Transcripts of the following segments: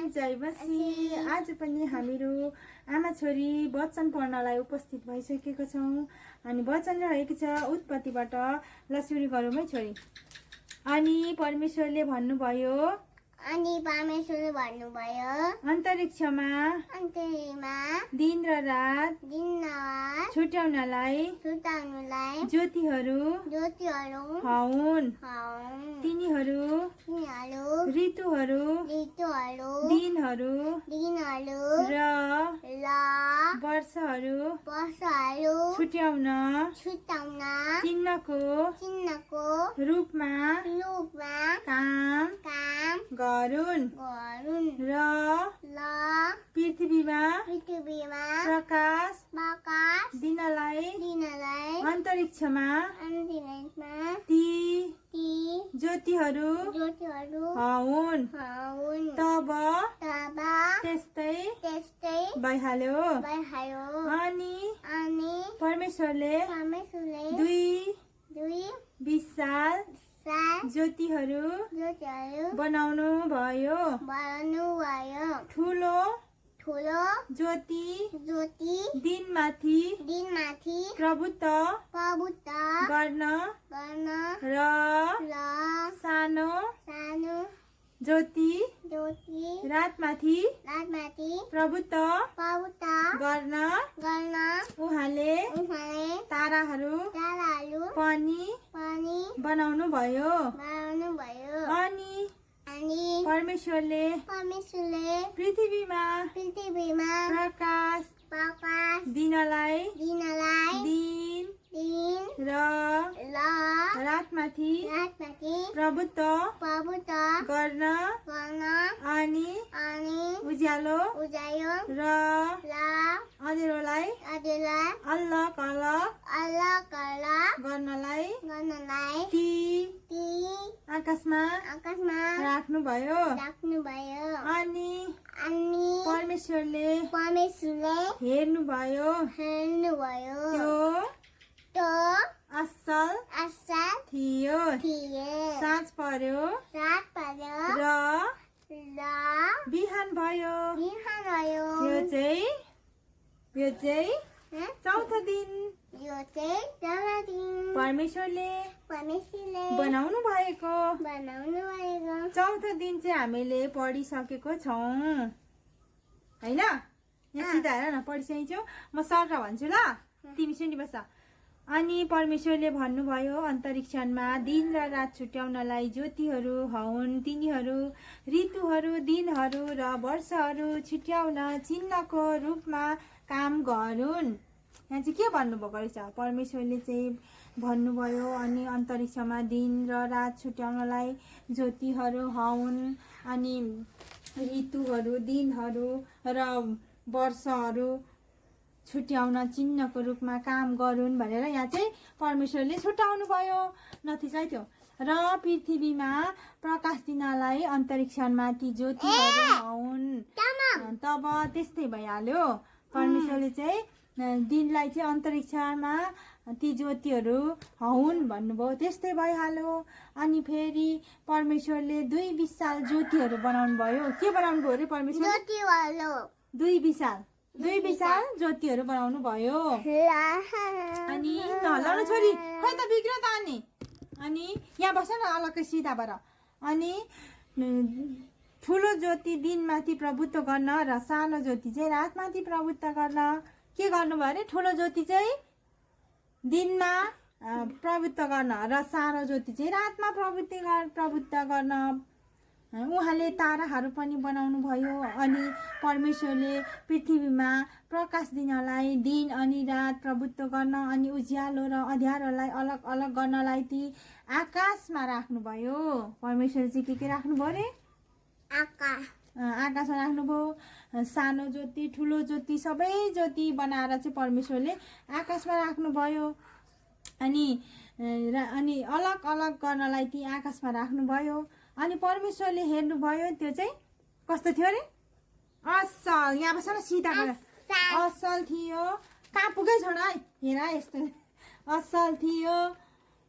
जय मसी। आज पनि हामीहरू आमा छोरी वचन पढ्नलाई उपस्थित भइसकेको छौं अनि वचन रहेको छ उत्पत्तिबाट। ल सुरु गरौँ है छोरी। अनि परमेश्वरले भन्नुभयो अन्तरिक्षमा दिन र रात छुट्याउनलाई ज्योतिहरू हौन्। तिनीहरू ऋतुहरू दिनहरू र वर्षहरू छुट्याउन चिन्हको रूपमा काम गरून् र पृथ्वीमा प्रकाश दिनलाई अन्तरिक्षमा ती ज्योतिहरू हौन्। तब त्यस्तै भइहाल्यो। अनि परमेश्वरले दुई विशाल ज्योतिहरू बनाउनु भयो। ठुलो ज्योति दिनमाथि प्रभुत्व गर्न र सानो ज्योति रातमाथि प्रभुत्व गर्न उहाँले ताराहरू पनि बनाउनु भयो। अनि परमेश्वरले पृथ्वीमा प्रकाश दिनलाई दिन र रातमाथि प्रभुत्व गर्न अनि उज्यालो र अँध्यारोलाई अलग गर्नलाई ती आकाशमा राख्नुभयो। अनि परमेश्वरले हेर्नुभयो त्यो असल थियो। साँझ पर्यो र बिहान भयो। यो चाहिँ चौथो दिन परमेश्वरले बनाउनु भएको चौथो दिन चाहिँ हामीले पढिसकेको छौं हैन। यहाँ सिधा हेर न, पढिसकेछौ। म सर भन्छु ल, तिमी सुनिबस। अनि परमेश्वरले भन्नुभयो अन्तरिक्षमा दिन र रात छुट्याउनलाई ज्योतिहरू हौन्। तिनीहरू ऋतुहरू दिनहरू र वर्षहरू छुट्याउन चिन्हको रूपमा काम गरून्। यहाँ चाहिँ के भन्नुभएको रहेछ? परमेश्वरले चाहिँ भन्नुभयो अनि अन्तरिक्षमा दिन र रात छुट्याउनलाई ज्योतिहरू हौन्। अनि ऋतुहरू दिनहरू र वर्षहरू छुट्याउन चिन्हको रूपमा काम गरून् भनेर यहाँ चाहिँ परमेश्वरले छुट्याउनु भयो। नतिजा थियो। र पृथ्वीमा प्रकाश दिनलाई अन्तरिक्षमा ती ज्योतिहरू हौन्। तब त्यस्तै भइहाल्यो। परमेश्वरले चाहिँ दिनलाई चाहिँ अन्तरिक्षमा ती ज्योतिहरू हौन् भन्नुभयो, त्यस्तै भइहाल्यो। अनि फेरि परमेश्वरले दुई विशाल ज्योतिहरू बनाउनु भयो। के बनाउनु भयो अरे परमेश्वरले? दुई विशाल ज्योतिहरू बनाउनु भयो। अनि ल छोरी, खै त बिग्रो त। अनि यहाँ बस न अलग्गै सिधा भएर। अनि ठुलो ज्योति दिनमाथि प्रभुत्व गर्न र सानो ज्योति चाहिँ रातमाथि प्रभुत्व गर्न। के गर्नुभयो अरे? ठुलो ज्योति चाहिँ दिनमा प्रभुत्व गर्न र सानो ज्योति चाहिँ रातमा प्रभुत्व गर्न उहाँले ताराहरू पनि बनाउनु भयो। अनि परमेश्वरले पृथ्वीमा प्रकाश दिनलाई दिन अनि रात प्रभुत्व गर्न अनि उज्यालो र अँध्यारोलाई अलग गर्नलाई ती आकाशमा राख्नुभयो। परमेश्वरले चाहिँ के राख्नुभयो अरे? आकाशमा राख्नुभयो। सानो ज्योति ठुलो ज्योति सबै ज्योति बनाएर चाहिँ परमेश्वरले आकाशमा राख्नुभयो। अनि अलग गर्नलाई ती आकाशमा राख्नुभयो। अनि परमेश्वरले हेर्नुभयो त्यो चाहिँ कस्तो थियो अरे? असल। यहाँ बस न सिधा गरेर। असल थियो। कहाँ पुगेछ है? हेर यस्तो असल थियो।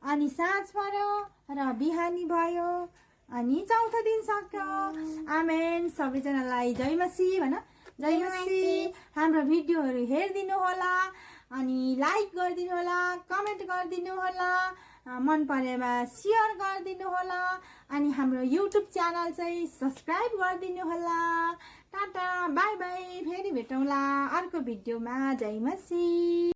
अनि साँझ पर्यो र बिहानी भयो अनि चौथो दिन सक्यो। आमेन। सबैजनालाई जय मसी भन, जय मसी। हाम्रो भिडियोहरू हेरिदिनु होला अनि लाइक गरिदिनु होला, कमेन्ट गरिदिनु होला, मन परेमा सेयर गरिदिनु होला अनि हाम्रो युट्युब च्यानल चाहिँ सब्स्क्राइब गरिदिनु होला। टाटा बाई बाई, फेरि भेटौँला अर्को भिडियोमा। जय मसी।